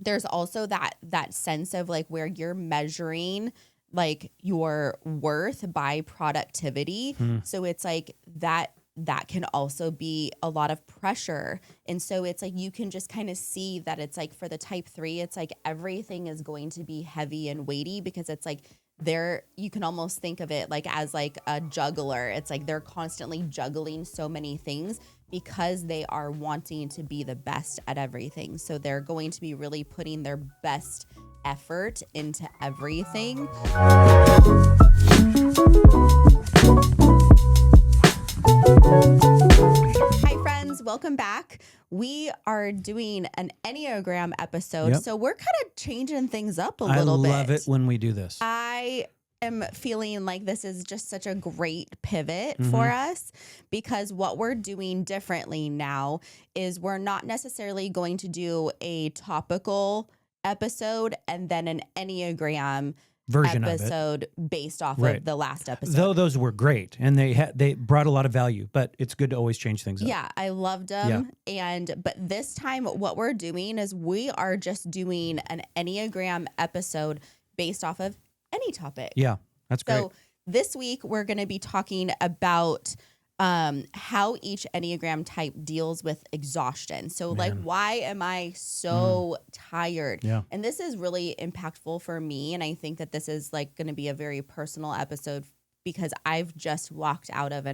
there's also that sense of like where you're measuring like your worth by productivity. So it's like that can also be a lot of pressure. And so it's like you can just kind of see that it's like for the type 3, it's like everything is going to be heavy and weighty because it's like you can almost think of it like as like a juggler. It's like they're constantly juggling so many things because they are wanting to be the best at everything. So they're going to be really putting their best effort into everything. Hi friends, welcome back. We are doing an Enneagram episode. Yep. So we're kind of changing things up a little bit. I love it when we do this. I am feeling like this is just such a great pivot for us because what we're doing differently now is we're not necessarily going to do a topical episode and then an Enneagram Version episode based off Right. of the last episode. Though those were great and they brought a lot of value, but it's good to always change things up. Yeah, I loved them. But this time what we're doing is we are just doing an Enneagram episode based off of any topic. Yeah, that's great. So this week we're going to be talking about how each Enneagram type deals with exhaustion. So like, why am I so tired? Yeah. And this is really impactful for me. And I think that this is like going to be a very personal episode because I've just walked out of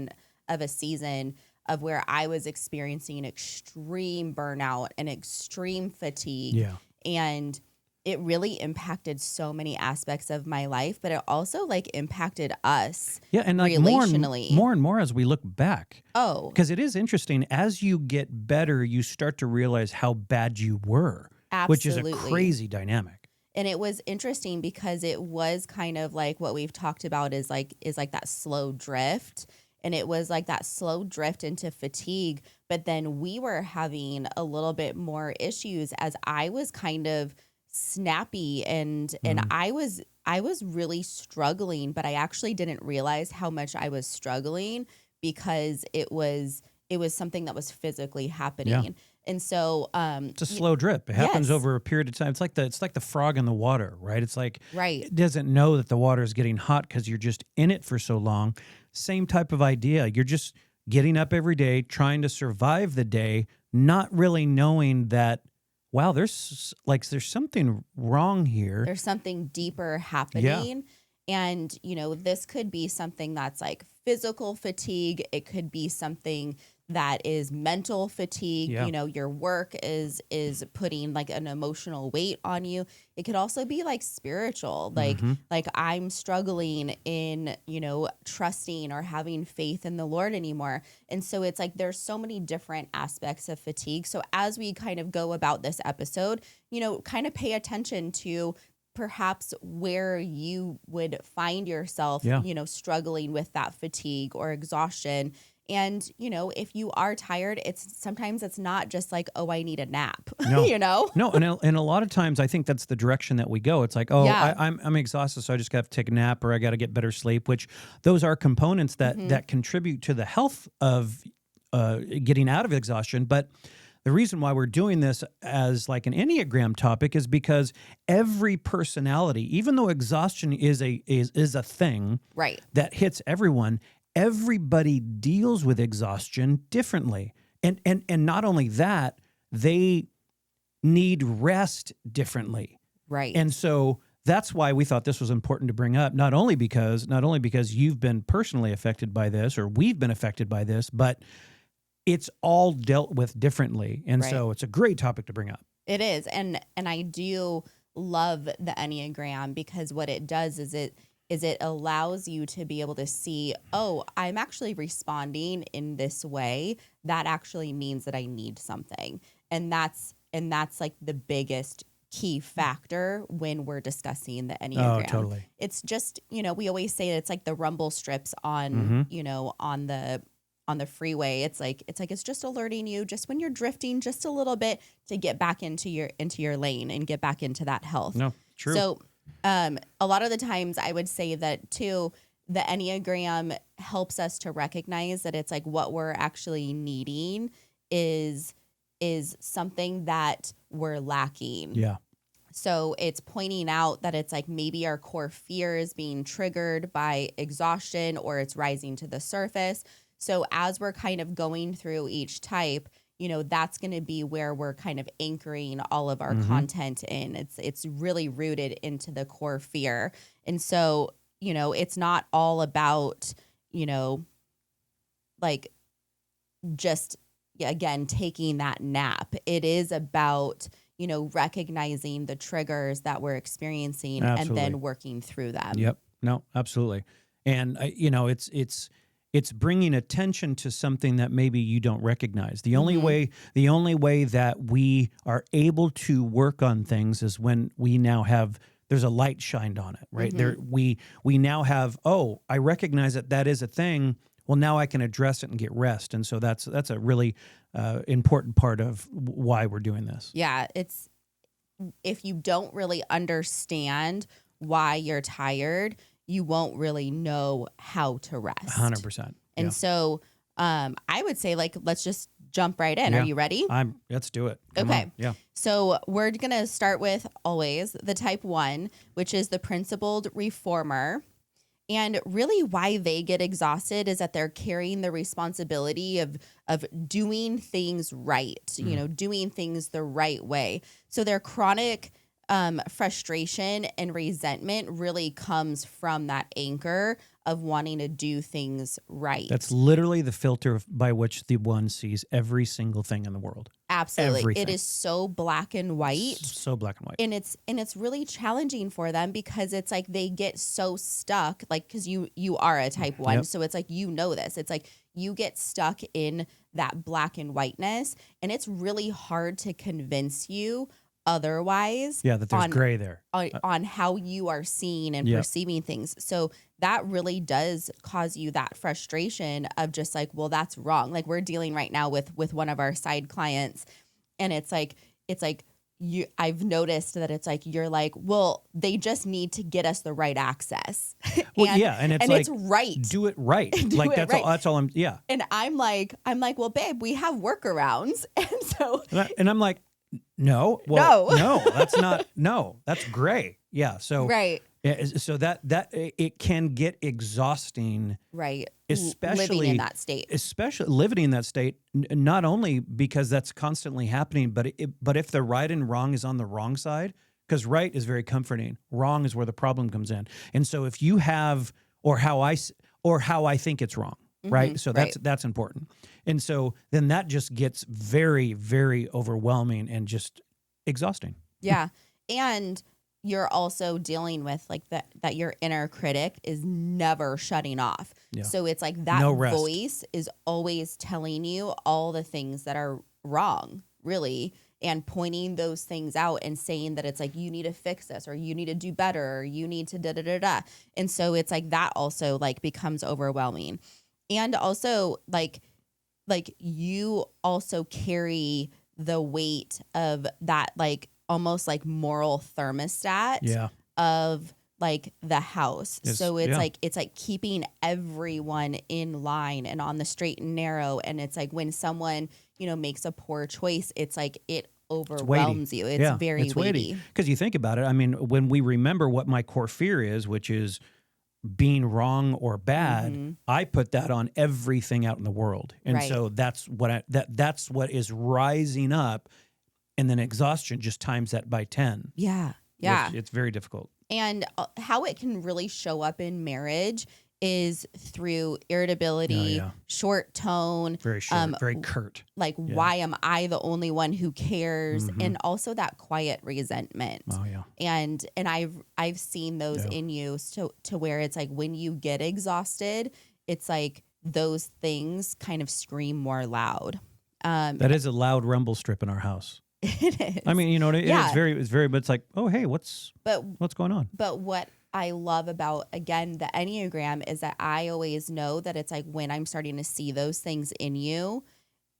a season of where I was experiencing extreme burnout and extreme fatigue. Yeah. And it really impacted so many aspects of my life, but it also like impacted us. Yeah, and like relationally. more and more as we look back. Oh, Because it is interesting, as you get better, you start to realize how bad you were, which is a Absolutely. crazy dynamic. and it was interesting because it was kind of like what we've talked about is like that slow drift. And it was like that slow drift into fatigue. But then we were having a little bit more issues as I was kind of snappy and I was really struggling, but I actually didn't realize how much I was struggling because it was something that was physically happening. Yeah. And so It's a slow drip. It happens Yes. over a period of time. It's like the frog in the water, right? It's like Right. it doesn't know that the water is getting hot because you're just in it for so long. Same type of idea. You're just getting up every day, trying to survive the day, not really knowing that, wow, there's something wrong here. there's something deeper happening. And, this could be something that's like physical fatigue. It could be something that is mental fatigue. Yeah. Your work is putting like an emotional weight on you. It could also be like spiritual, like I'm struggling in, trusting or having faith in the Lord anymore. And so it's like, there's so many different aspects of fatigue. So as we kind of go about this episode, kind of pay attention to perhaps where you would find yourself, struggling with that fatigue or exhaustion. And, if you are tired, sometimes it's not just like, oh, I need a nap, No. No, and a lot of times I think that's the direction that we go. It's like, oh, Yeah. I'm exhausted, so I just got to take a nap or I got to get better sleep, which those are components that contribute to the health of getting out of exhaustion. But the reason why we're doing this as like an Enneagram topic is because every personality, even though exhaustion is a thing right. that hits everyone, everybody deals with exhaustion differently. And not only that, they need rest differently. Right. And so that's why we thought this was important to bring up, not only because you've been personally affected by this or we've been affected by this, but it's all dealt with differently. And Right. so it's a great topic to bring up. It is. And I do love the Enneagram because what it does is it allows you to be able to see, oh, I'm actually responding in this way. That actually means that I need something. And that's like the biggest key factor when we're discussing the Enneagram. Oh, totally. It's just, we always say it's like the rumble strips on, on the freeway. It's just alerting you just when you're drifting just a little bit to get back into your lane and get back into that health. No, true. So a lot of the times I would say that too, the Enneagram helps us to recognize that it's like what we're actually needing is something that we're lacking. Yeah. So it's pointing out that it's like maybe our core fear is being triggered by exhaustion or it's rising to the surface. So as we're kind of going through each type, that's going to be where we're kind of anchoring all of our content in. It's really rooted into the core fear. And so, it's not all about, like just, again, taking that nap. It is about, recognizing the triggers that we're experiencing and then working through them. Yep. No, absolutely. And, it's bringing attention to something that maybe you don't recognize. The only way that we are able to work on things is when we now have, there's a light shined on it, right? There, we now have, I recognize that is a thing. Well, now I can address it and get rest. And so that's a really important part of why we're doing this. Yeah, it's, if you don't really understand why you're tired, you won't really know how to rest. 100%. And so I would say, like, let's just jump right in. Yeah. Are you ready? Let's do it. Come okay. on. Yeah. So we're going to start with always the type 1, which is the principled reformer. And really why they get exhausted is that they're carrying the responsibility of doing things right, doing things the right way. So their chronic frustration and resentment really comes from that anchor of wanting to do things right. That's literally the filter by which the one sees every single thing in the world. Absolutely. Everything. It is so black and white. So black and white. And it's really challenging for them because it's like they get so stuck, like, because you are a type 1. Yep. So it's like, this. It's like you get stuck in that black and whiteness, and it's really hard to convince you otherwise. Yeah, that there's gray there. On how you are seeing and perceiving things. So that really does cause you that frustration of just like, well, that's wrong. Like we're dealing right now with one of our side clients, and it's like I've noticed that it's like, you're like, well, they just need to get us the right access. Well, and it's right. Do it right. Do like it that's right. all. That's all. And I'm like, well, babe, we have workarounds, and so. And I'm like, no, that's not. No, that's gray. Yeah. So right. So that it can get exhausting, right? Especially living in that state. Especially living in that state, not only because that's constantly happening, but if the right and wrong is on the wrong side, because right is very comforting, wrong is where the problem comes in. And so if you have or how I think it's wrong, right? So that's important. And so then that just gets very, very overwhelming and just exhausting. Yeah, and you're also dealing with like that your inner critic is never shutting off. Yeah. So it's like that voice is always telling you all the things that are wrong, really, and pointing those things out and saying that it's like, you need to fix this, or you need to do better, or you need to da-da-da-da. And so it's like that also like becomes overwhelming. And also like you also carry the weight of that, like, almost like moral thermostat of like the house. So it's like keeping everyone in line and on the straight and narrow. And it's like when someone, makes a poor choice, it's like it overwhelms you. It's very weighty. Because you think about it, I mean, when we remember what my core fear is, which is being wrong or bad, I put that on everything out in the world. And so that's what that's what is rising up. And then exhaustion just times that by 10. Yeah. It's very difficult. And how it can really show up in marriage is through irritability, short tone. Very short, very curt. Like, why am I the only one who cares? And also that quiet resentment. Oh, yeah. And I've seen those in you to where it's like when you get exhausted, it's like those things kind of scream more loud. That is a loud rumble strip in our house. It is. I mean, it's very, but it's like, oh, hey, what's going on? But what I love about, again, the Enneagram is that I always know that it's like when I'm starting to see those things in you,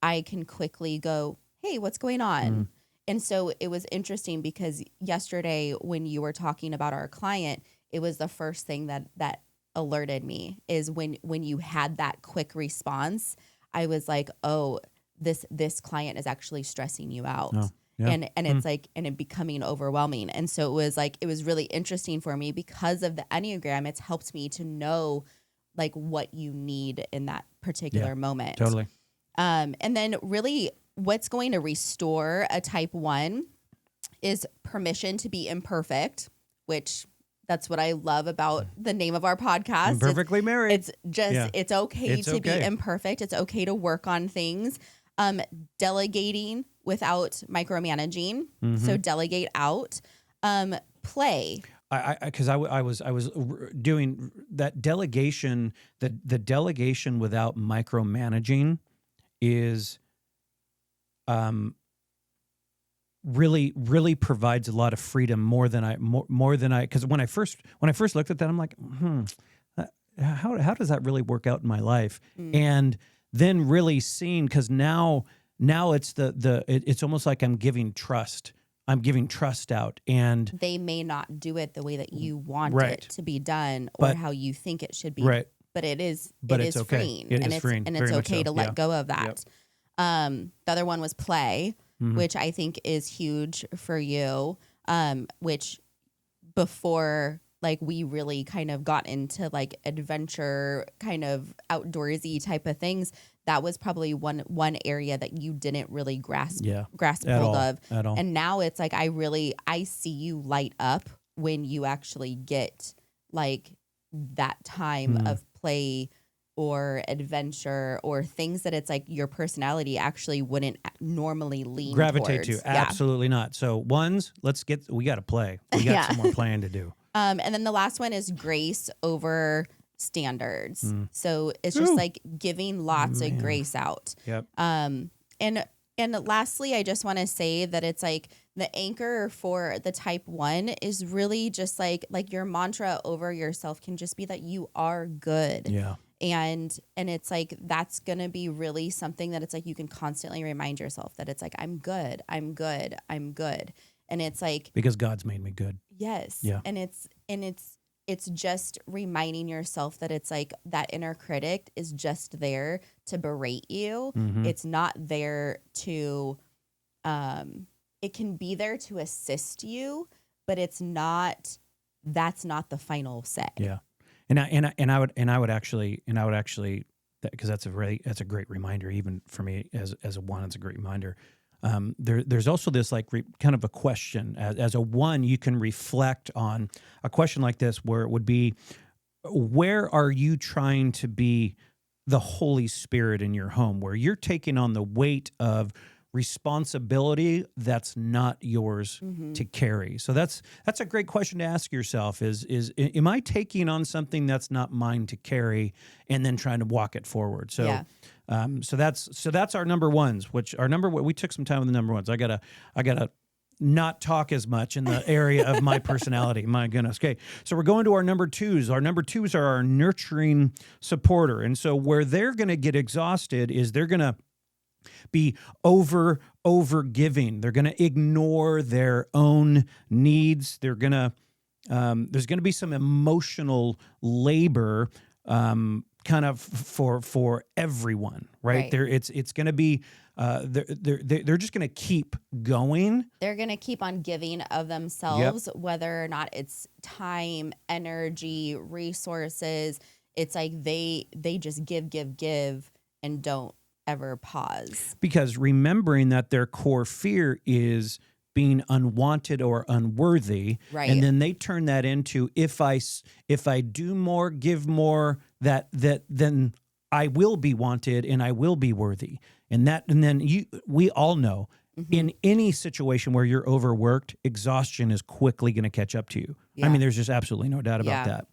I can quickly go, hey, what's going on? And so it was interesting because yesterday when you were talking about our client, it was the first thing that alerted me is when you had that quick response, I was like, oh, this client is actually stressing you out. Yeah. And it's like, and it becoming overwhelming. And so it was really interesting for me because of the Enneagram. It's helped me to know like what you need in that particular moment. Totally. And then really what's going to restore a type 1 is permission to be imperfect, which that's what I love about the name of our podcast. Imperfectly Married. It's just, it's okay to be imperfect. It's okay to work on things. Delegating without micromanaging. So delegate out. Play. Because I was doing that delegation. The delegation without micromanaging is really provides a lot of freedom more than I because when I first looked at that, I'm like, how does that really work out in my life? And then really seeing, because now it's it's almost like I'm giving trust out, and they may not do it the way that you want right. it to be done or how you think it should be. Right. But it's okay. freeing. It is freeing. And it's okay to let go of that. Yep. The other one was play, which I think is huge for you, which before like we really kind of got into like adventure kind of outdoorsy type of things, that was probably one area that you didn't really grasp hold of at all. And now it's like I see you light up when you actually get like that time of play or adventure or things that it's like your personality actually wouldn't normally gravitate towards. to. Absolutely not. So we got to play. We got some more playing to do. And then the last one is grace over standards. So it's just like giving lots of grace out. Yep. And lastly, I just want to say that it's like the anchor for the type 1 is really just like your mantra over yourself can just be that you are good. Yeah. And it's like, that's going to be really something that it's like, you can constantly remind yourself that it's like, I'm good. I'm good. I'm good. And it's like, because God's made me good. Yes. Yeah. And it's just reminding yourself that it's like that inner critic is just there to berate you. It's not there to, it can be there to assist you, but that's not the final say. Yeah. And I would actually, because that's a great reminder, even for me as a 1, it's a great reminder. There's also this like kind of a question as a 1, you can reflect on a question like this, where it would be, where are you trying to be the Holy Spirit in your home, where you're taking on the weight of responsibility that's not yours to carry? So that's a great question to ask yourself is am I taking on something that's not mine to carry and then trying to walk it forward? So yeah. So that's our number ones, we took some time with the number ones. I gotta not talk as much in the area of my personality. My goodness. Okay. So we're going to our number 2s. Our number 2s are our nurturing supporter. And so where they're going to get exhausted is they're going to be over giving. They're going to ignore their own needs. They're going to, there's going to be some emotional labor, kind of for everyone, right? It's going to be, they're just going to keep going. They're going to keep on giving of themselves, whether or not it's time, energy, resources. It's like they just give and don't ever pause. Because remembering that their core fear is being unwanted or unworthy, right? And then they turn that into, if I do more, give more, that then I will be wanted and I will be worthy. And then we all know in any situation where you're overworked, exhaustion is quickly going to catch up to you. Yeah. I mean, there's just absolutely no doubt about that.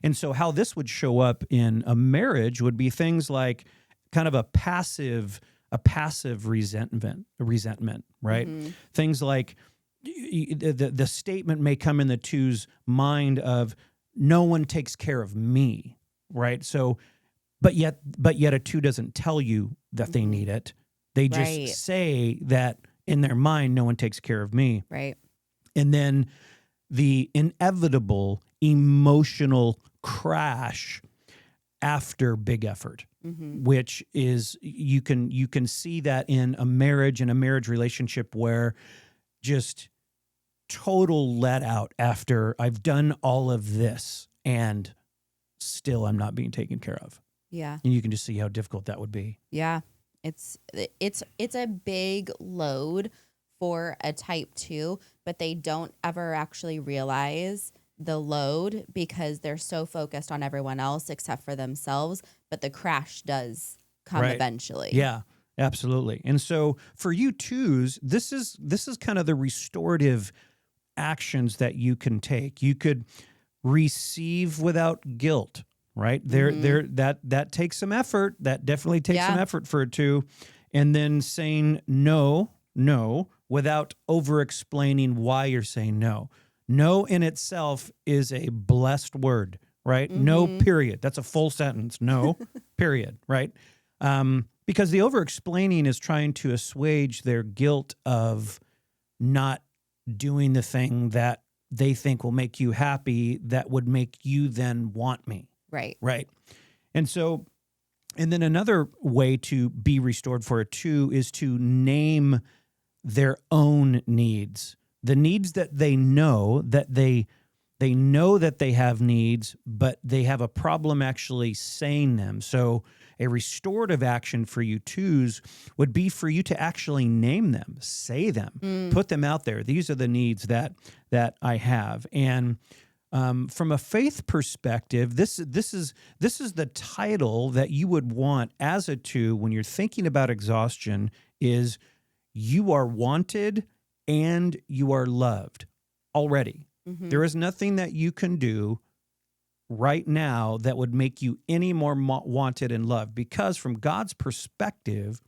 And so how this would show up in a marriage would be things like kind of a passive resentment, right? Things like the statement may come in the 2's mind of, no one takes care of me, right? So, but yet a 2 doesn't tell you that they need it. They just say that in their mind, no one takes care of me. Right. And then the inevitable emotional crash after big effort, which is, you can see that in a marriage relationship where just total let out after I've done all of this and still I'm not being taken care of. Yeah. And you can just see how difficult that would be. Yeah. It's a big load for a type 2, but they don't ever actually realize the load because they're so focused on everyone else except for themselves, but the crash does come eventually. Yeah, absolutely. And so for you twos, this is kind of the restorative actions that you can take. You could receive without guilt, right? That takes some effort. That definitely takes some effort for a 2. And then saying no without over explaining why you're saying no. No in itself is a blessed word, right? No, period. That's a full sentence. No, period, right? Because the over explaining is trying to assuage their guilt of not doing the thing that they think will make you happy, that would make you then want me. Right. Right. And so, and then another way to be restored for a 2 is to name their own needs, the needs that they know that they know that they have needs, but they have a problem actually saying them. So a restorative action for you twos would be for you to actually name them, say them, put them out there. These are the needs that I have. And from a faith perspective, this is the title that you would want as a 2 when you're thinking about exhaustion is you are wanted and you are loved already. There is nothing that you can do right now that would make you any more wanted and loved, because from God's perspective,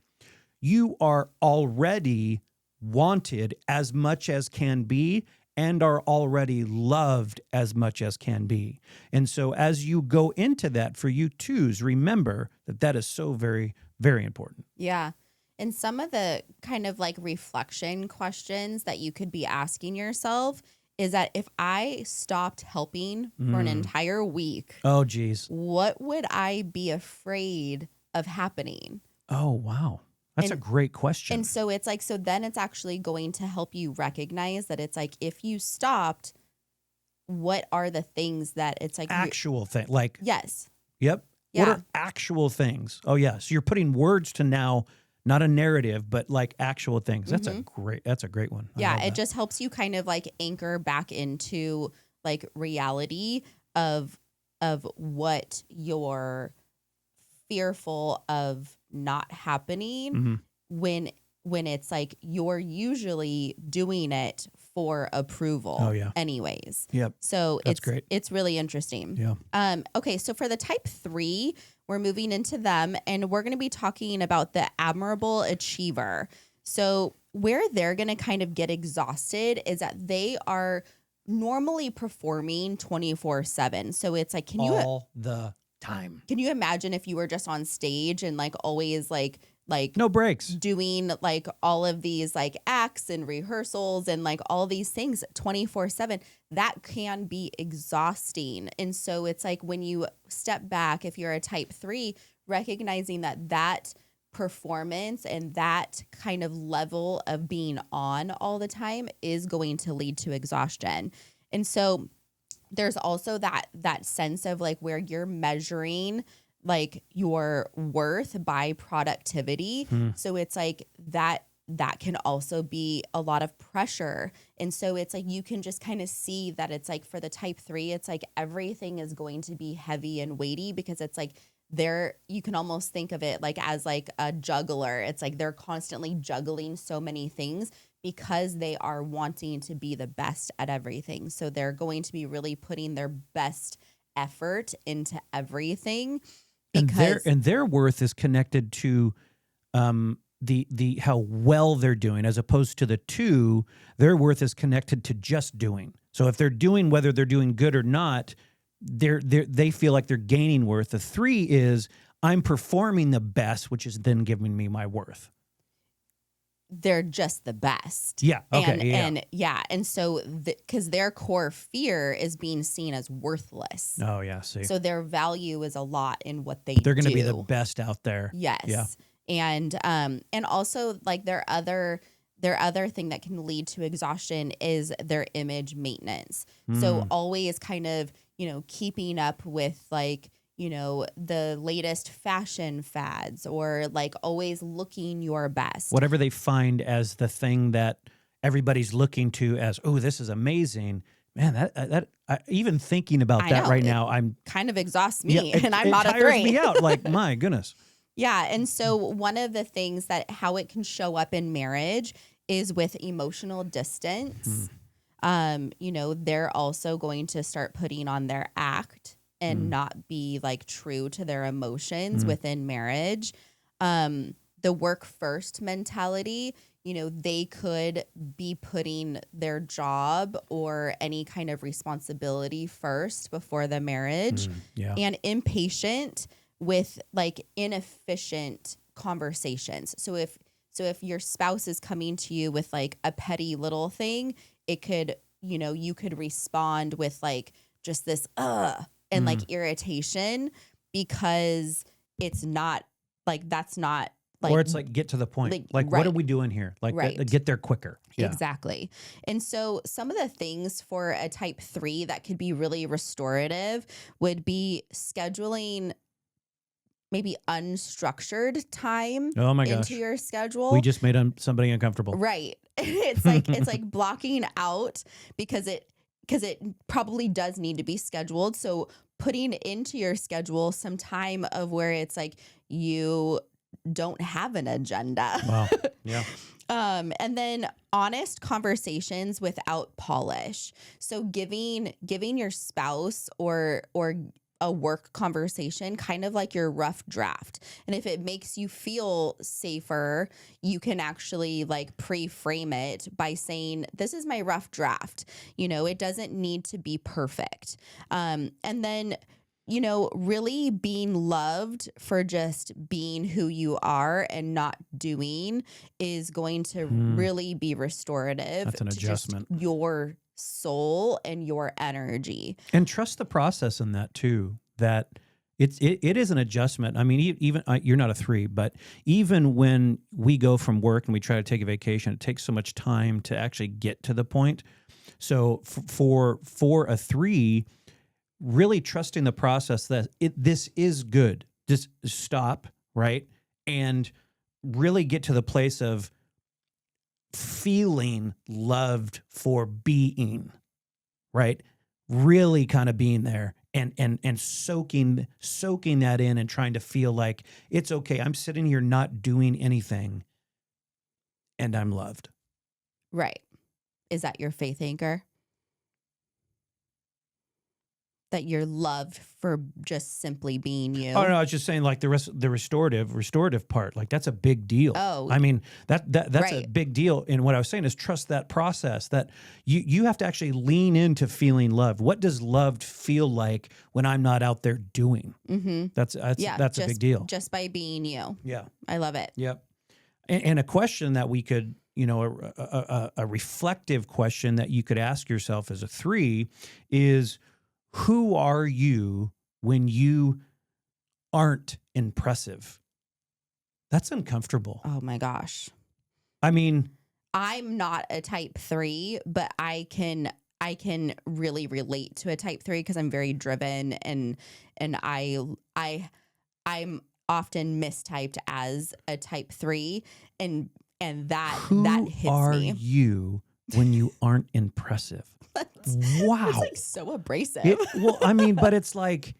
you are already wanted as much as can be and are already loved as much as can be. And so as you go into that for you twos, remember that is so very, very important. Yeah. And some of the kind of like reflection questions that you could be asking yourself is that if I stopped helping for an entire week, oh geez, what would I be afraid of happening? Oh, wow. That's a great question. And so it's like, so then it's actually going to help you recognize that it's like, if you stopped, what are the things that it's like actual thing, like, yes. Yep. Yeah. What are actual things? Oh yeah. So you're putting words to now, not a narrative, but like actual things. That's a great one. Yeah. It just helps you kind of like anchor back into like reality of what you're fearful of not happening when it's like you're usually doing it for approval. Oh yeah. Anyways. Yep. So that's great. It's really interesting. Yeah. Okay. So for the type 3, we're moving into them and we're going to be talking about the admirable achiever. So where they're going to kind of get exhausted is that they are normally performing 24/7. So it's like, all the time. Can you imagine if you were just on stage and like always like no breaks, doing like all of these like acts and rehearsals and like all these things 24/7? That can be exhausting. And so it's like when you step back, if you're a type 3, recognizing that performance and that kind of level of being on all the time is going to lead to exhaustion. And so there's also that sense of like where you're measuring like your worth by productivity. So it's like that can also be a lot of pressure. And so it's like you can just kind of see that it's like for the type 3, it's like everything is going to be heavy and weighty because it's like you can almost think of it like as like a juggler. It's like they're constantly juggling so many things because they are wanting to be the best at everything. So they're going to be really putting their best effort into everything. And their worth is connected to the how well they're doing, as opposed to the 2, their worth is connected to just doing. So if they're doing, whether they're doing good or not, they feel like they're gaining worth. The 3 is I'm performing the best, which is then giving me my worth. They're just the best. Yeah. Okay. And so because their core fear is being seen as worthless. Oh yeah. See. So their value is a lot in what they do. They're going to be the best out there. Yes. Yeah. And also like their their other thing that can lead to exhaustion is their image maintenance. So always kind of, keeping up with like, the latest fashion fads, or like always looking your best. Whatever they find as the thing that everybody's looking to as, oh, this is amazing. Man, even thinking about that right now, I'm kind of exhausts me, and I'm not a 3. It tires me out. Like, my goodness. Yeah. And so one of the things that how it can show up in marriage is with emotional distance. They're also going to start putting on their act and not be like true to their emotions within marriage. The work first mentality, they could be putting their job or any kind of responsibility first before the marriage. And impatient with like inefficient conversations. So if your spouse is coming to you with like a petty little thing, it could, you could respond with like just this and like irritation, because it's not like, that's not like, or it's like, get to the point. Like what are we doing here? Like get there quicker. Yeah. Exactly. And so some of the things for a type 3 that could be really restorative would be scheduling maybe unstructured time into your schedule. We just made somebody uncomfortable. Right. It's like blocking out because it probably does need to be scheduled. So putting into your schedule some time of where it's like you don't have an agenda. Wow. Yeah. And then honest conversations without polish. So giving your spouse or a work conversation kind of like your rough draft. And if it makes you feel safer, you can actually like pre-frame it by saying, this is my rough draft. It doesn't need to be perfect. And then, really being loved for just being who you are and not doing is going to really be restorative. That's an adjustment. To just your soul and your energy. And trust the process in that too, that it is an adjustment. I mean, even you're not a 3, but even when we go from work and we try to take a vacation, it takes so much time to actually get to the point. So for a 3, really trusting the process that this is good. Just stop, right? And really get to the place of feeling loved for being, right? Really kind of being there and soaking that in and trying to feel like it's okay. I'm sitting here not doing anything and I'm loved. Right. Is that your faith anchor? That you're loved for just simply being you. Oh no, I was just saying like the restorative part, like that's a big deal. Oh, I mean that's a big deal. And what I was saying is trust that process, that you have to actually lean into feeling loved. What does loved feel like when I'm not out there doing? Mm-hmm. That's a big deal. Just by being you. Yeah, I love it. Yep. And a question that we could, a reflective question that you could ask yourself as a 3 is, who are you when you aren't impressive? That's uncomfortable. Oh my gosh. I mean, I'm not a type 3, but I can really relate to a type 3 because I'm very driven and I'm often mistyped as a type 3 and that hits me. Who are you when you aren't impressive? Wow. It's like so abrasive. I mean, but it's like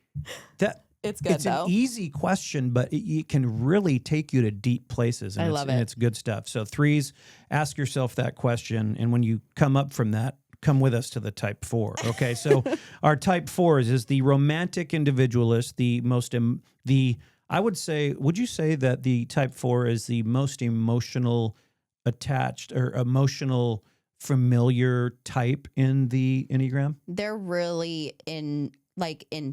that. It's good, though. An easy question, but it can really take you to deep places. And I love it. And it's good stuff. So 3s, ask yourself that question. And when you come up from that, come with us to the type 4. Okay. So our type 4s is the romantic individualist, I would say, would you say that the type 4 is the most emotional attached or emotional familiar type in the Enneagram? They're really in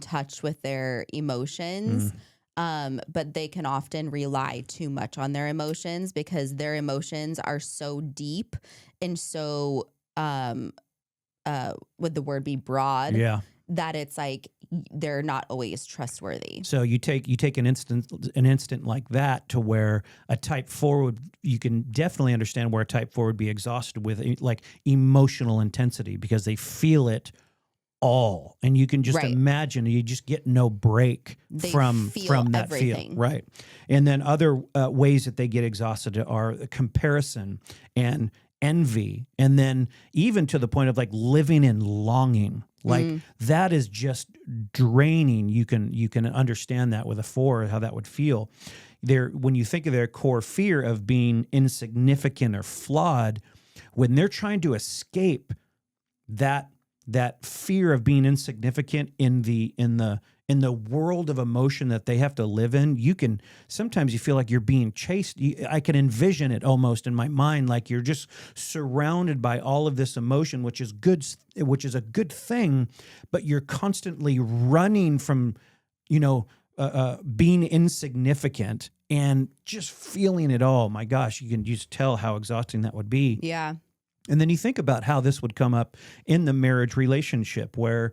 touch with their emotions. But they can often rely too much on their emotions because their emotions are so deep and so would the word be broad? Yeah. that it's like they're not always trustworthy. So you take an instant like that to where a type 4 would, you can definitely understand where a type 4 would be exhausted with like emotional intensity because they feel it all, and you can just imagine you just get no break from that everything. feel, right? And then other ways that they get exhausted are comparison and envy, and then even to the point of like living in longing. Like that is just draining. You can understand that with a 4, how that would feel. When you think of their core fear of being insignificant or flawed, when they're trying to escape that fear of being insignificant in the world of emotion that they have to live in, sometimes you feel like you're being chased. I can envision it almost in my mind, like you're just surrounded by all of this emotion, which is a good thing, but you're constantly running from, being insignificant and just feeling it all. My gosh, you can just tell how exhausting that would be. Yeah. And then you think about how this would come up in the marriage relationship, where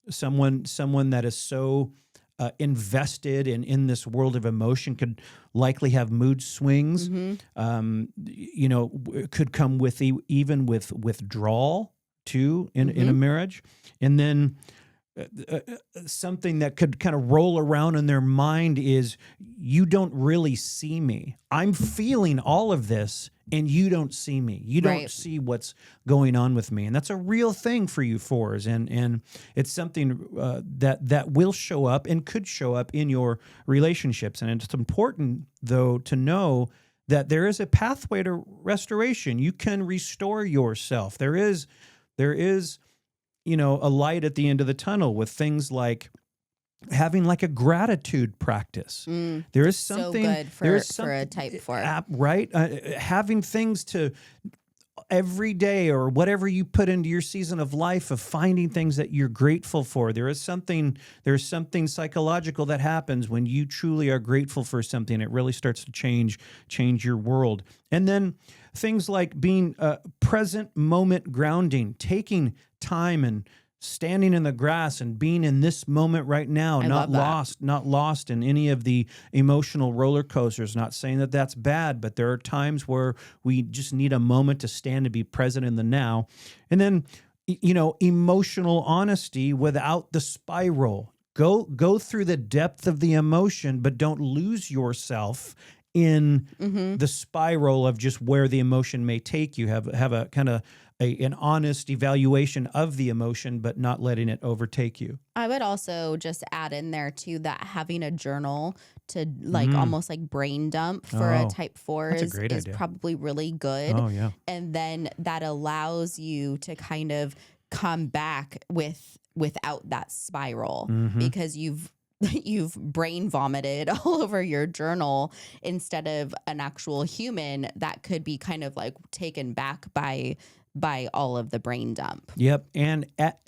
someone that is so invested in this world of emotion could likely have mood swings. Could come with even with withdrawal too in a marriage, and then something that could kind of roll around in their mind is, you don't really see me. I'm feeling all of this, and you don't see me. You don't see what's going on with me. And that's a real thing for you 4s. And it's something that will show up and could show up in your relationships. And it's important, though, to know that there is a pathway to restoration. You can restore yourself. There is a light at the end of the tunnel with things like having like a gratitude practice. There is something so good for a type 4, right? Having things to every day or whatever you put into your season of life of finding things that you're grateful for. There's something psychological that happens when you truly are grateful for something. It really starts to change your world. And then things like being present moment grounding, taking time and standing in the grass and being in this moment right now, not lost in any of the emotional roller coasters. Not saying that that's bad, but there are times where we just need a moment to stand and be present in the now. And then, emotional honesty without the spiral. Go through the depth of the emotion, but don't lose yourself in the spiral of just where the emotion may take you. Have a kind of an honest evaluation of the emotion, but not letting it overtake you. I would also just add in there too that having a journal to almost like brain dump for a type 4 is probably really good. Oh yeah. And then that allows you to kind of come back without that spiral because you've brain vomited all over your journal instead of an actual human that could be kind of like taken back by all of the brain dump. Yep. And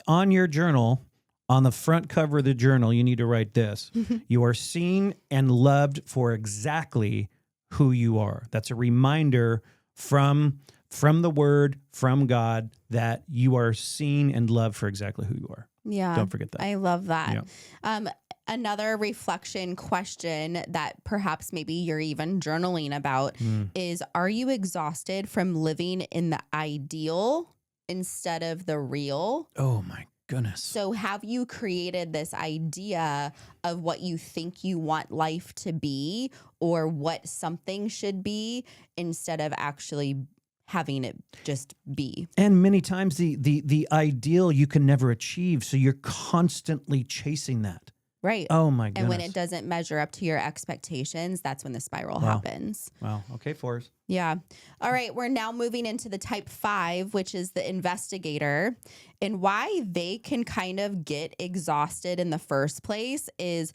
on your journal, on the front cover of the journal, you need to write this. You are seen and loved for exactly who you are. That's a reminder from the word, from God, that you are seen and loved for exactly who you are. Yeah. Don't forget that. I love that. Yeah. Another reflection question that perhaps maybe you're even journaling about is, are you exhausted from living in the ideal instead of the real? Oh my goodness. So have you created this idea of what you think you want life to be or what something should be instead of actually having it just be? And many times the ideal you can never achieve, so you're constantly chasing that. Right. Oh my goodness. And when it doesn't measure up to your expectations, that's when the spiral happens. Wow. Okay, 4s. Yeah. All right. We're now moving into the type 5, which is the investigator. And why they can kind of get exhausted in the first place is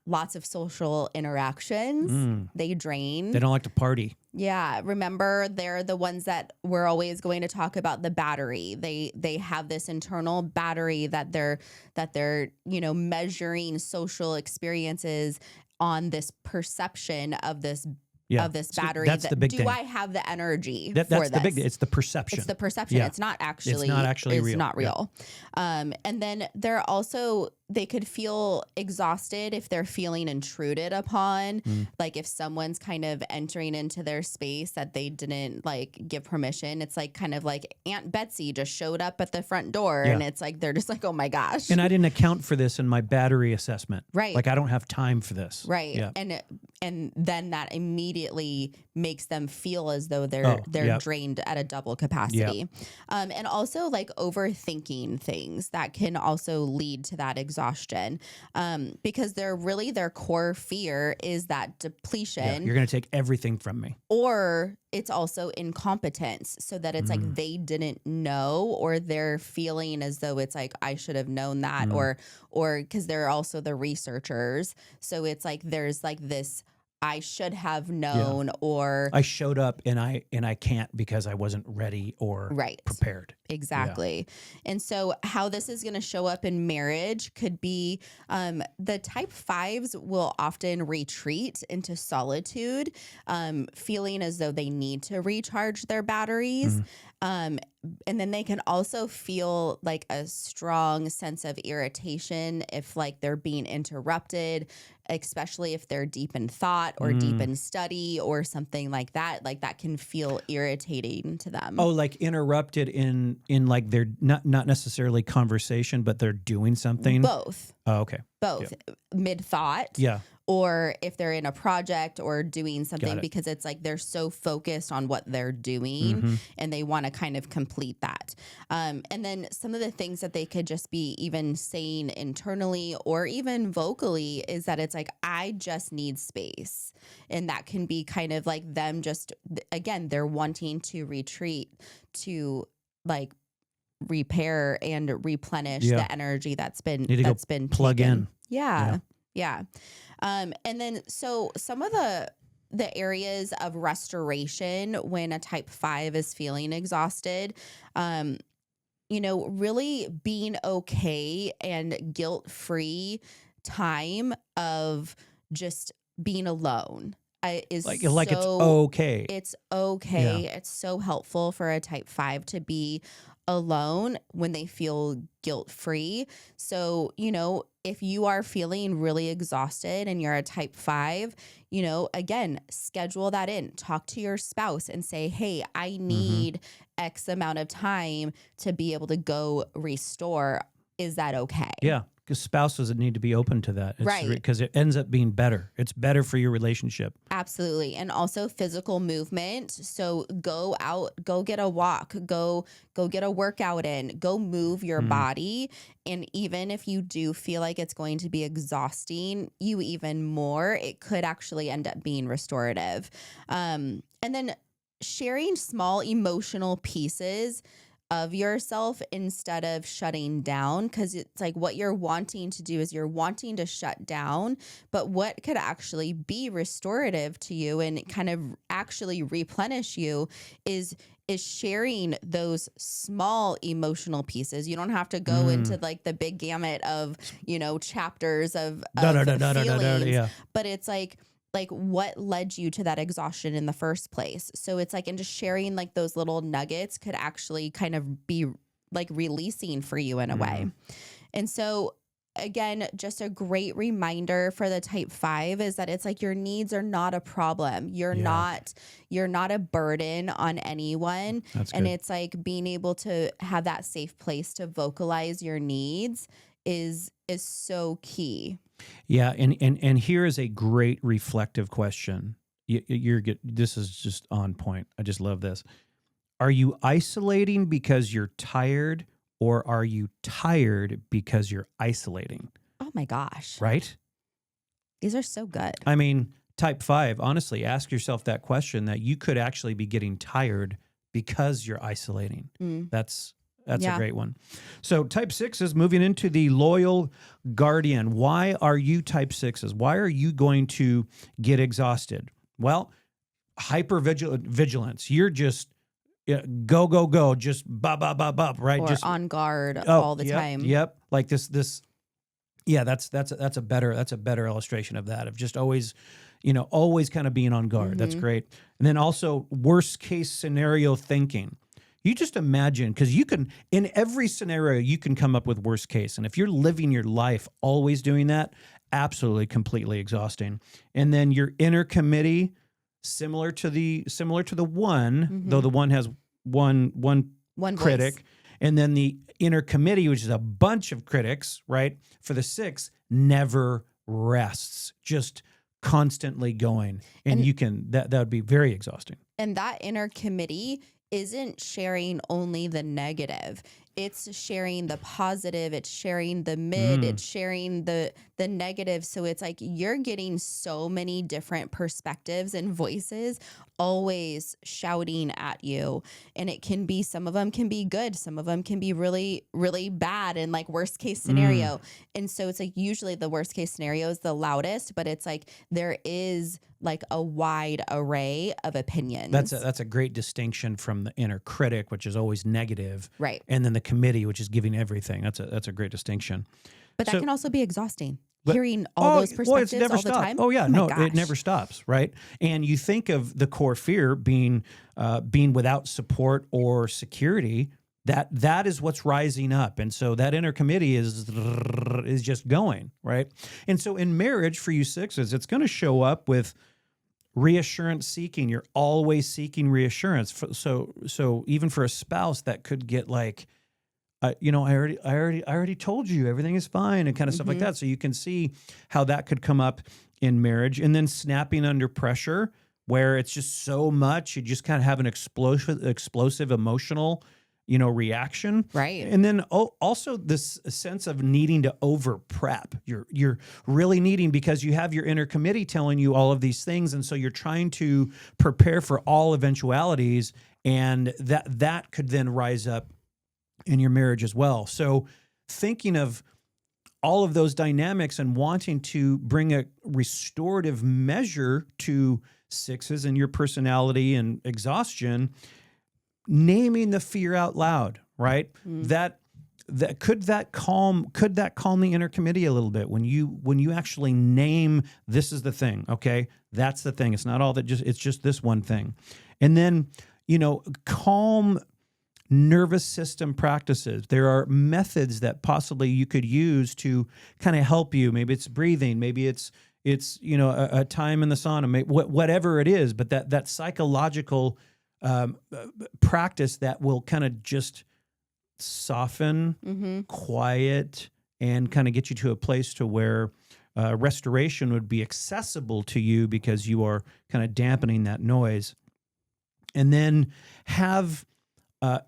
lots of social interactions. They drain. They don't like to party. Yeah. Remember, they're the ones that we're always going to talk about the battery. They have this internal battery that they're measuring social experiences on this perception of this Yeah. of this So battery. that's the big do thing. I have the energy That's for the this? big. It's the perception. It's the perception. Yeah. It's not actually. It's not actually real. It's not real. And then they could feel exhausted if they're feeling intruded upon. Like if someone's kind of entering into their space that they didn't like give permission. It's like kind of like Aunt Betsy just showed up at the front door, and it's like they're just like, oh my gosh. And I didn't account for this in my battery assessment. Right. Like I don't have time for this. Right. Yeah. And then that immediately makes them feel as though they're drained at a double capacity. And also like overthinking things that can also lead to that exhaustion. Because their core fear is that depletion. You're going to take everything from me. Or it's also incompetence, so that it's like they didn't know, or they're feeling as though it's like I should have known that, or because they're also the researchers. So it's like there's like this I should have known, or I showed up and I can't because I wasn't ready or prepared. Exactly. And so how this is going to show up in marriage could be the type 5s will often retreat into solitude, feeling as though they need to recharge their batteries. And then they can also feel like a strong sense of irritation if like they're being interrupted, especially if they're deep in thought or deep in study or something like that. Like that can feel irritating to them. Oh, like interrupted in like they're not necessarily conversation, but they're doing something. Both. Oh, okay. Both. Mid thought. Yeah. Or if they're in a project or doing something, because it's like they're so focused on what they're doing and they want to kind of complete that. And then some of the things that they could just be even saying internally or even vocally is that it's like, I just need space. And that can be kind of like them just, again, they're wanting to retreat to like repair and replenish the energy that's been plug taken. in. Yeah. And then so some of the areas of restoration when a type 5 is feeling exhausted, really being okay and guilt-free time of just being alone. It's okay. It's okay. Yeah. It's so helpful for a type 5 to be alone when they feel guilt-free. So, if you are feeling really exhausted and you're a type 5, again, schedule that in. Talk to your spouse and say, hey, I need X amount of time to be able to go restore. Is that okay? Yeah. Because spouses need to be open to that. Right. Because it ends up being better. It's better for your relationship. Absolutely. And also physical movement. So go out, go get a walk, go get a workout in, go move your body. And even if you do feel like it's going to be exhausting you even more, it could actually end up being restorative. And then sharing small emotional pieces of yourself instead of shutting down, because it's like what you're wanting to do is you're wanting to shut down, but what could actually be restorative to you and kind of actually replenish you is sharing those small emotional pieces. You don't have to go into like the big gamut of chapters of feelings, but it's like what led you to that exhaustion in the first place. So it's like, and just sharing like those little nuggets could actually kind of be like releasing for you in a way. And so again, just a great reminder for the type 5 is that it's like your needs are not a problem. You're not a burden on anyone. That's and good. It's like being able to have that safe place to vocalize your needs is so key. Yeah, and here is a great reflective question. You're good. This is just on point. I just love this. Are you isolating because you're tired, or are you tired because you're isolating? Oh my gosh. Right? These are so good. I mean, type 5, honestly, ask yourself that question, that you could actually be getting tired because you're isolating. That's a great one. So type 6 is moving into the loyal guardian. Why are you type 6s? Why are you going to get exhausted? Well, hypervigilance. You're just go, just bop, right? Or just on guard all the time. Yep. Like this. Yeah, that's a better illustration of that, of just always, always kind of being on guard. That's great. And then also worst case scenario thinking. You just imagine, because in every scenario, you can come up with worst case. And if you're living your life always doing that, absolutely, completely exhausting. And then your inner committee, similar to the one, though the one has one critic, voice. and then the inner committee, which is a bunch of critics, right? For the 6, never rests, just constantly going. And you can, that would be very exhausting. And that inner committee isn't sharing only the negative. It's sharing the positive. It's sharing the mid. It's sharing the negative. So it's like you're getting so many different perspectives and voices always shouting at you. And it can be, some of them can be good. Some of them can be really, really bad and like worst case scenario. And so it's like usually the worst case scenario is the loudest, but it's like there is like a wide array of opinions. That's a great distinction from the inner critic, which is always negative. Right. And then the committee, which is giving everything. That's a great distinction. But that can also be exhausting. Hearing all those perspectives it's never all the stops. time. Oh yeah, no, gosh. it never stops, right? And you think of the core fear being without support or security. That is what's rising up, and so that inner committee is just going, right. And so in marriage, for you 6s, it's going to show up with reassurance seeking. You're always seeking reassurance. So even for a spouse, that could get like, I already told you everything is fine, and kind of stuff like that. So you can see how that could come up in marriage. And then snapping under pressure, where it's just so much, you just kind of have an explosive emotional, reaction. Right. And then also this sense of needing to over prep. You're really needing, because you have your inner committee telling you all of these things. And so you're trying to prepare for all eventualities, and that could then rise up in your marriage as well. So thinking of all of those dynamics and wanting to bring a restorative measure to 6s and your personality and exhaustion, naming the fear out loud, right? That could calm the inner committee a little bit when you actually name, this is the thing, okay? That's the thing. It's not all that, it's just this one thing. And then, calm nervous system practices. There are methods that possibly you could use to kind of help you. Maybe it's breathing, maybe it's a time in the sauna, whatever it is, but that psychological practice that will kind of just soften, quiet, and kind of get you to a place to where restoration would be accessible to you, because you are kind of dampening that noise. And then have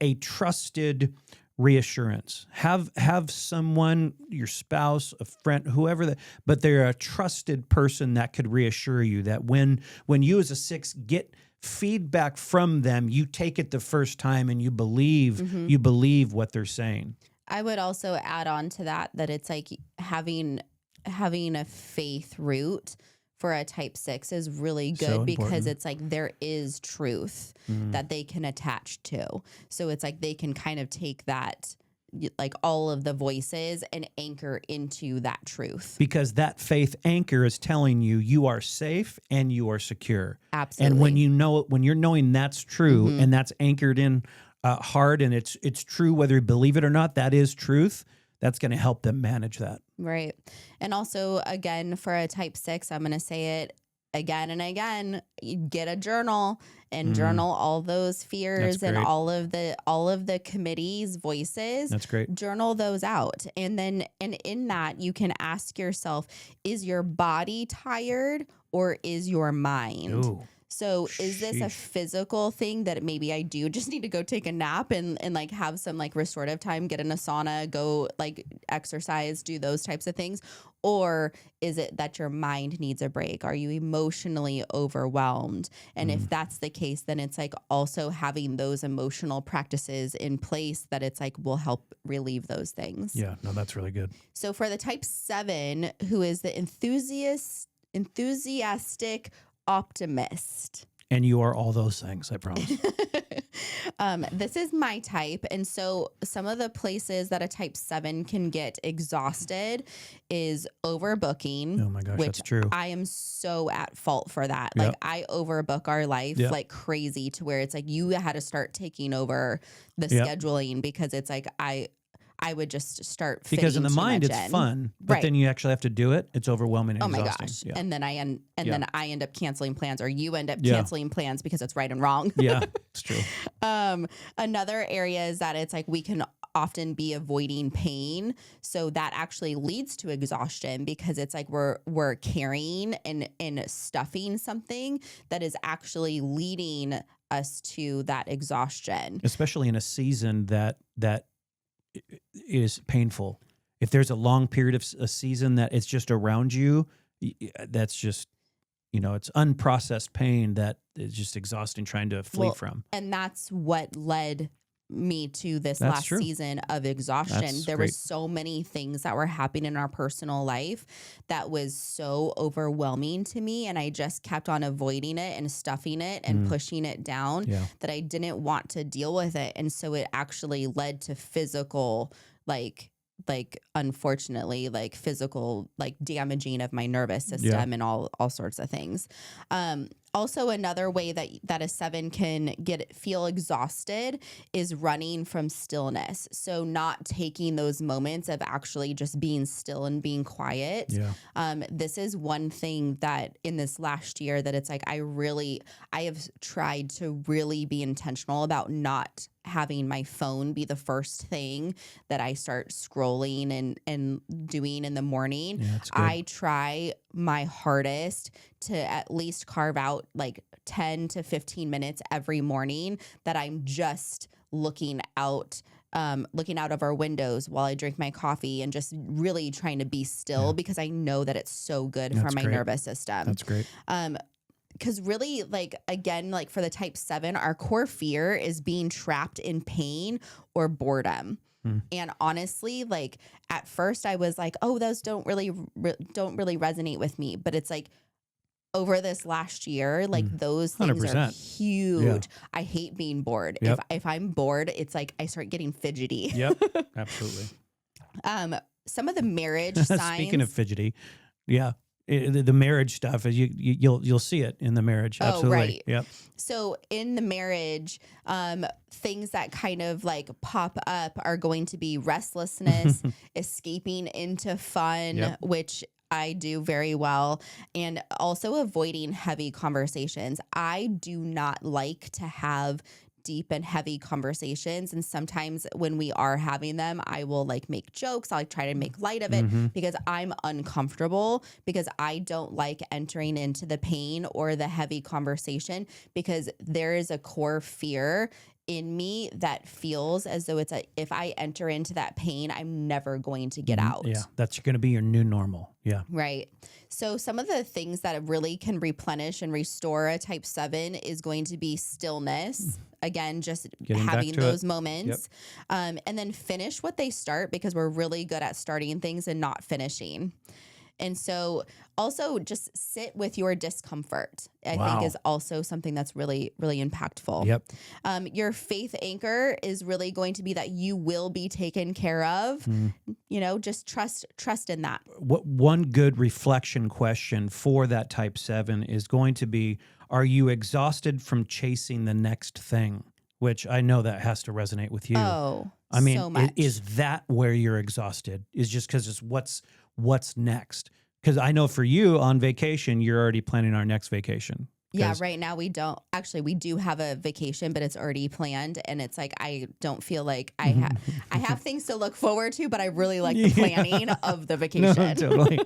a trusted reassurance. Have someone, your spouse, a friend, whoever but they're a trusted person that could reassure you, that when you as a 6 get feedback from them, you take it the first time and you believe what they're saying. I would also add on to that it's like having a faith root for a type 6 is really good, because it's like there is truth that they can attach to. So it's like they can kind of take that, like all of the voices, and anchor into that truth. Because that faith anchor is telling you are safe and you are secure. Absolutely. And when you're knowing that's true and that's anchored in hard, and it's true whether you believe it or not, that is truth. That's going to help them manage that. Right. And also, again, for a type 6, I'm going to say it again and again, you get a journal and journal all those fears and all of the committee's voices. That's great. Journal those out. And in that, you can ask yourself, is your body tired or is your mind? Ooh. So is this a physical thing that maybe I do just need to go take a nap and like have some like restorative time, get in a sauna, go like exercise, do those types of things? Or is it that your mind needs a break? Are you emotionally overwhelmed? And if that's the case, then it's like also having those emotional practices in place that it's like will help relieve those things. Yeah, no, that's really good. So for the type 7, who is the enthusiastic optimist. And you are all those things, I promise. This is my type. And so some of the places that a type 7 can get exhausted is overbooking. Oh my gosh, which that's true. I am so at fault for that. Yep. Like I overbook our life Yep. like crazy to where it's like you had to start taking over the Yep. scheduling because it's like I would just start Because in fitting the too mind much it's in. fun, but Right. then you actually have to do it. It's overwhelming and Oh my exhausting. gosh. Yeah. And then then I end up canceling plans, or you end up Yeah. canceling plans because it's right and wrong. Yeah, it's true. Another area is that it's like we can often be avoiding pain. So that actually leads to exhaustion because it's like we're carrying and stuffing something that is actually leading us to that exhaustion. Especially in a season that is painful. If there's a long period of a season that it's just around you, that's just, it's unprocessed pain that is just exhausting trying to flee from. And that's what led me to this That's last true. season of exhaustion. That's there great. were so many things that were happening in our personal life that was so overwhelming to me, and I just kept on avoiding it and stuffing it and pushing it down that I didn't want to deal with it. And so it actually led to physical, unfortunately, physical, damaging of my nervous system and all sorts of things. Also, another way that a 7 can feel exhausted is running from stillness. So not taking those moments of actually just being still and being quiet. Yeah. This is one thing that in this last year that it's like I have tried to really be intentional about not having my phone be the first thing that I start scrolling and doing in the morning. Yeah, that's good. I try my hardest to at least carve out 10 to 15 minutes every morning that I'm just looking out of our windows while I drink my coffee and just really trying to be still because I know that it's so good for my nervous system. That's great. Because really, again, for the type 7, our core fear is being trapped in pain or boredom. And honestly, at first I was like, oh, those don't really resonate with me. But it's over this last year, those things 100%. are huge. Yeah. I hate being bored. Yep. If I'm bored, it's I start getting fidgety. Yep, absolutely. Some of the marriage signs. Speaking of fidgety, the marriage stuff is you'll see it in the marriage. Absolutely. Oh, right. Yep. So in the marriage, things that kind of pop up are going to be restlessness, escaping into fun, which I do very well, and also avoiding heavy conversations. I do not like to have deep and heavy conversations, and sometimes when we are having them, I will make jokes. I'll try to make light of it because I'm uncomfortable, because I don't like entering into the pain or the heavy conversation, because there is a core fear in me that feels as though it's if I enter into that pain, I'm never going to get out. Yeah, that's going to be your new normal. Yeah. Right. So some of the things that really can replenish and restore a type 7 is going to be stillness. Again, just having those moments. And then finish what they start, because we're really good at starting things and not finishing. And so also just sit with your discomfort, I think is also something that's really, really impactful. Yep. Your faith anchor is really going to be that you will be taken care of. Just trust in that. One good reflection question for that type 7 is going to be, are you exhausted from chasing the next thing? Which I know that has to resonate with you. Oh, I mean, so much. Is that where you're exhausted? Is just because it's what's next? Because I know for you on vacation, you're already planning our next vacation. Yeah, right now we don't. Actually, we do have a vacation, but it's already planned, and it's I don't feel like I have things to look forward to, but I really like the planning of the vacation. No, totally.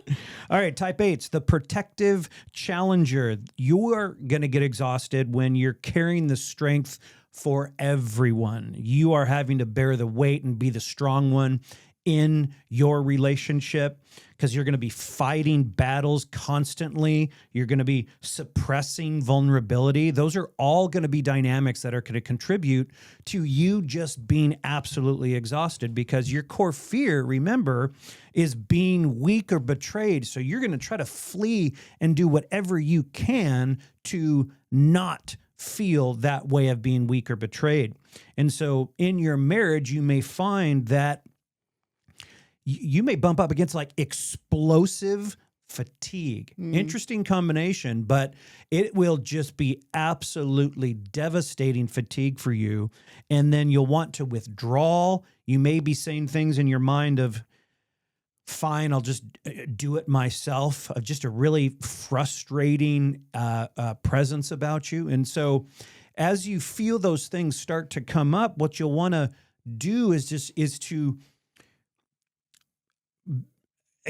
All right, type 8's the protective challenger. You are going to get exhausted when you're carrying the strength for everyone. You are having to bear the weight and be the strong one in your relationship, because you're going to be fighting battles constantly. You're going to be suppressing vulnerability. Those are all going to be dynamics that are going to contribute to you just being absolutely exhausted, because your core fear, remember, is being weak or betrayed. So you're going to try to flee and do whatever you can to not feel that way of being weak or betrayed. And so in your marriage, you may find that you may bump up against like explosive fatigue. Interesting combination, but it will just be absolutely devastating fatigue for you. And then you'll want to withdraw. You may be saying things in your mind of, fine, I'll just do it myself. Just a really frustrating presence about you. And so as you feel those things start to come up, what you'll want to do is to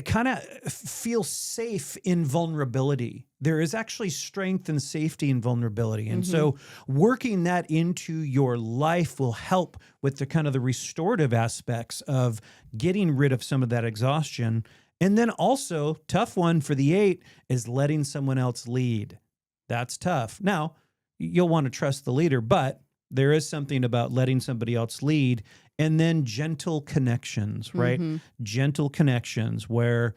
kind of feel safe in vulnerability. There is actually strength and safety in vulnerability. And so working that into your life will help with the kind of the restorative aspects of getting rid of some of that exhaustion. And then also, tough one for the 8 is letting someone else lead. That's tough. Now, you'll want to trust the leader, but there is something about letting somebody else lead. And then gentle connections, right? Gentle connections where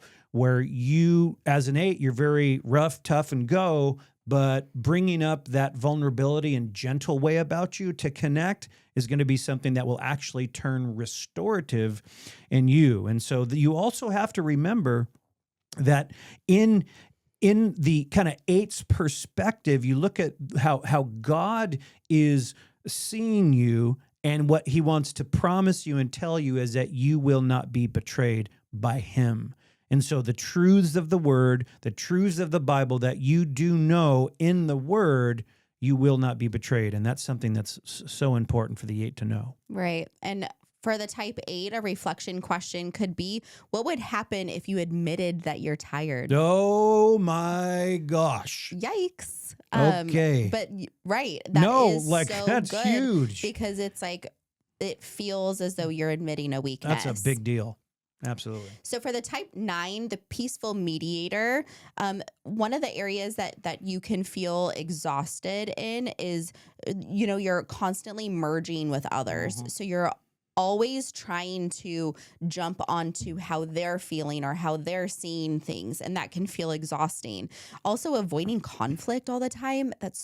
you, as an 8, you're very rough, tough, and go, but bringing up that vulnerability and gentle way about you to connect is going to be something that will actually turn restorative in you. And so you also have to remember that in the kind of 8's perspective, you look at how God is seeing you. And what he wants to promise you and tell you is that you will not be betrayed by him. And so the truths of the word, the truths of the Bible that you do know in the word, you will not be betrayed. And that's something that's so important for the 8 to know. Right. And for the type 8, a reflection question could be, what would happen if you admitted that you're tired? Oh my gosh. Yikes. Okay. But right. That's good huge. Because it's like, it feels as though you're admitting a weakness. That's a big deal. Absolutely. So for the type 9, the peaceful mediator, one of the areas that you can feel exhausted in is, you're constantly merging with others. So you're always trying to jump onto how they're feeling or how they're seeing things, and that can feel exhausting. Also, avoiding conflict all the time, that's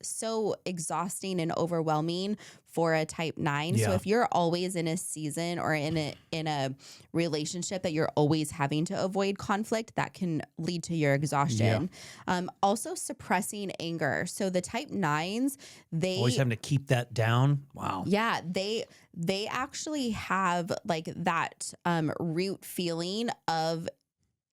so exhausting and overwhelming for a type 9. Yeah. So if you're always in a season or in a relationship that you're always having to avoid conflict, that can lead to your exhaustion. Also suppressing anger. So the type 9s, they always having to keep that down. Wow. Yeah, they actually have like that root feeling of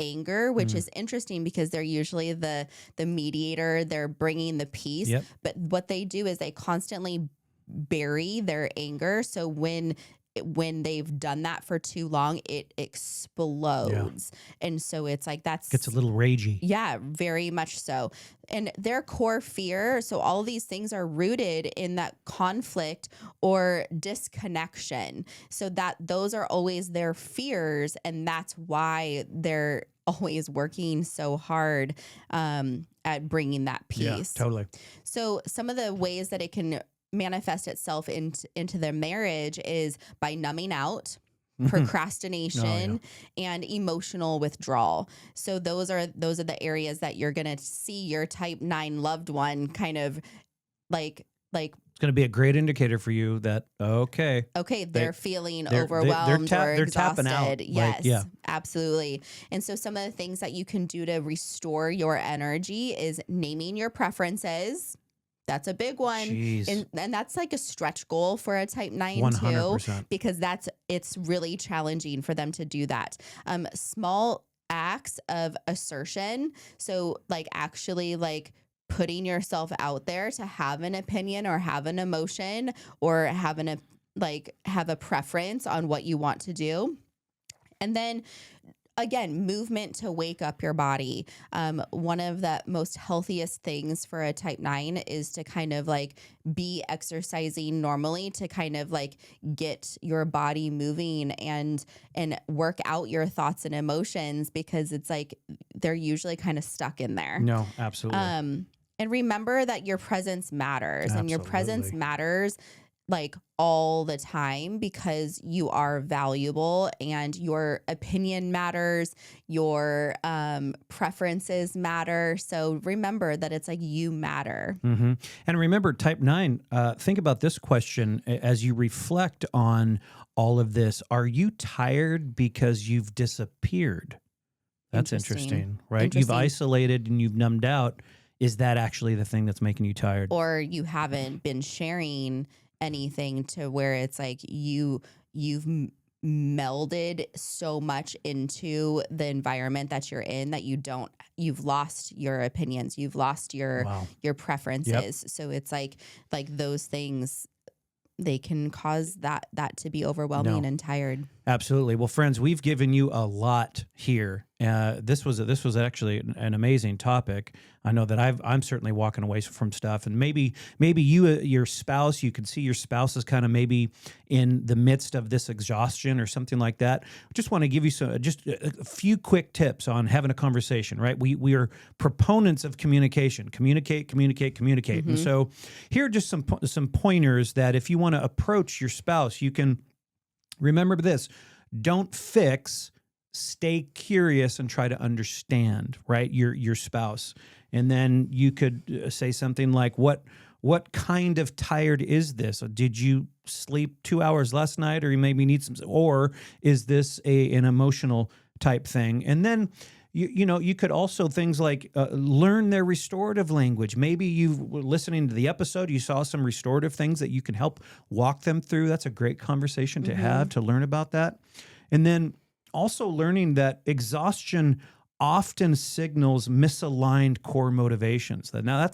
anger, which is interesting because they're usually the mediator. They're bringing the peace. But what they do is they constantly bury their anger. So when they've done that for too long, it explodes. And so it's like gets a little ragey. Yeah, very much so. And their core fear, so all of these things are rooted in that conflict or disconnection. So that those are always their fears, and that's why they're always working so hard at bringing that peace. Yeah, totally. So some of the ways that it can manifest itself into their marriage is by numbing out, procrastination, and emotional withdrawal. So those are the areas that you're going to see your type 9 loved one kind of like it's going to be a great indicator for you that they're feeling overwhelmed or they're exhausted. tapping out. Yes, absolutely. And so some of the things that you can do to restore your energy is naming your preferences. That's a big one. And that's like a stretch goal for a type 9 100%. too, because it's really challenging for them to do that. Small acts of assertion. So like actually like putting yourself out there to have an opinion or have an emotion or have a preference on what you want to do. And then again, movement to wake up your body. One of the most healthiest things for a type 9 is to kind of like be exercising normally to kind of like get your body moving and work out your thoughts and emotions, because it's like they're usually kind of stuck in there. No, absolutely. And remember that your presence matters. And your presence matters like all the time, because you are valuable and your opinion matters, your preferences matter. So remember that it's like you matter. And remember, type 9, think about this question as you reflect on all of this. Are you tired because you've disappeared? That's interesting, right? You've isolated and you've numbed out. Is that actually the thing that's making you tired? Or you haven't been sharing anything to where it's like you've melded so much into the environment that you're in that you've lost your opinions, you've lost your preferences. So it's like those things, they can cause that to be overwhelming and tired. Absolutely. Well, friends, we've given you a lot here. This was actually an amazing topic. I know that I'm certainly walking away from stuff, and maybe you, your spouse, you can see your spouse is kind of maybe in the midst of this exhaustion or something like that. I just want to give you just a few quick tips on having a conversation. Right? We are proponents of communication. Communicate. And so here are just some pointers that if you want to approach your spouse, you can. Remember this: don't fix, stay curious and try to understand, right, your spouse. And then you could say something like, what kind of tired is this? Did you sleep 2 hours last night, or you maybe need some, or is this an emotional type thing? And then you could also things like learn their restorative language. Maybe you were listening to the episode, you saw some restorative things that you can help walk them through. That's a great conversation to have, to learn about that. And then also learning that exhaustion often signals misaligned core motivations. Now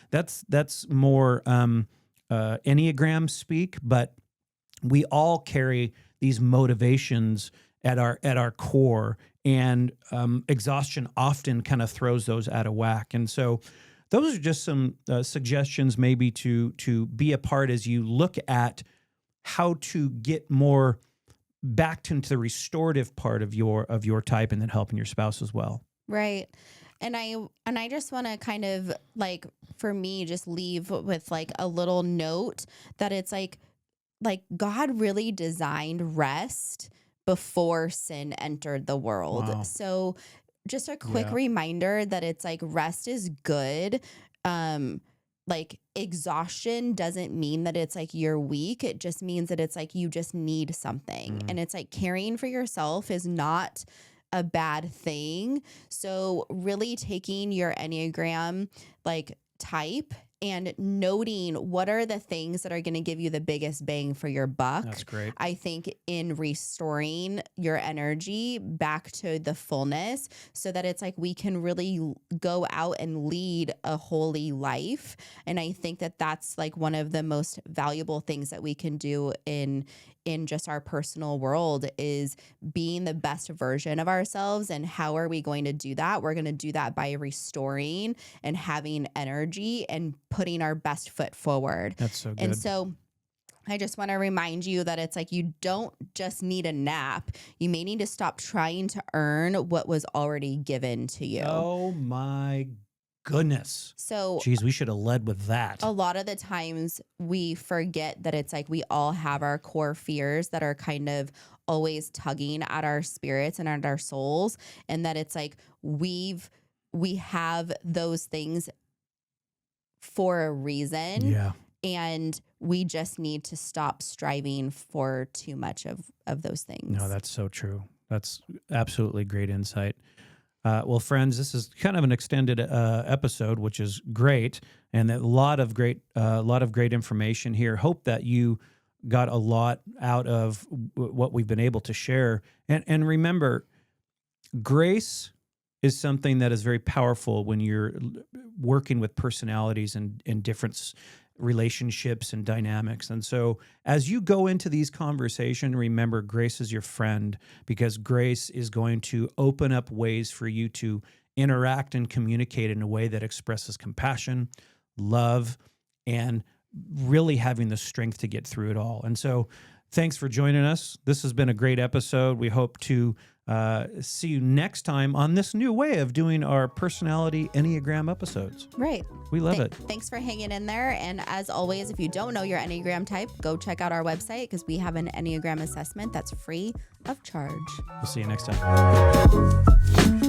that's more Enneagram speak, but we all carry these motivations at our core. And exhaustion often kind of throws those out of whack. And so those are just some suggestions maybe to be a part as you look at how to get more back into the restorative part of your type, and then helping your spouse as well. Right. And I just want to kind of like, for me, just leave with like a little note that it's like God really designed rest before sin entered the world. Wow. So just a quick reminder that it's like rest is good. Like exhaustion doesn't mean that it's like you're weak. It just means that it's like you just need something. And it's like caring for yourself is not a bad thing. So really taking your Enneagram like type and noting what are the things that are going to give you the biggest bang for your buck. That's great. I think in restoring your energy back to the fullness, so that it's like we can really go out and lead a holy life. And I think that that's like one of the most valuable things that we can do in just our personal world, is being the best version of ourselves. And how are we going to do that? We're going to do that by restoring and having energy and putting our best foot forward. That's so good. And so I just want to remind you that it's like you don't just need a nap. You may need to stop trying to earn what was already given to you. Oh my goodness. So, geez, we should have led with that. A lot of the times we forget that it's like we all have our core fears that are kind of always tugging at our spirits and at our souls, and that it's like we have those things for a reason. Yeah. And we just need to stop striving for too much of those things. No, that's so true. That's absolutely great insight. Well, friends, this is kind of an extended episode, which is great, and a lot of great information here. Hope that you got a lot out of what we've been able to share. And remember, grace is something that is very powerful when you're working with personalities and different relationships and dynamics. And so as you go into these conversations, remember grace is your friend, because grace is going to open up ways for you to interact and communicate in a way that expresses compassion, love, and really having the strength to get through it all. And so thanks for joining us. This has been a great episode. We hope to see you next time on this new way of doing our personality Enneagram episodes. Right. We love it. Thanks for hanging in there. And as always, if you don't know your Enneagram type, go check out our website because we have an Enneagram assessment that's free of charge. We'll see you next time.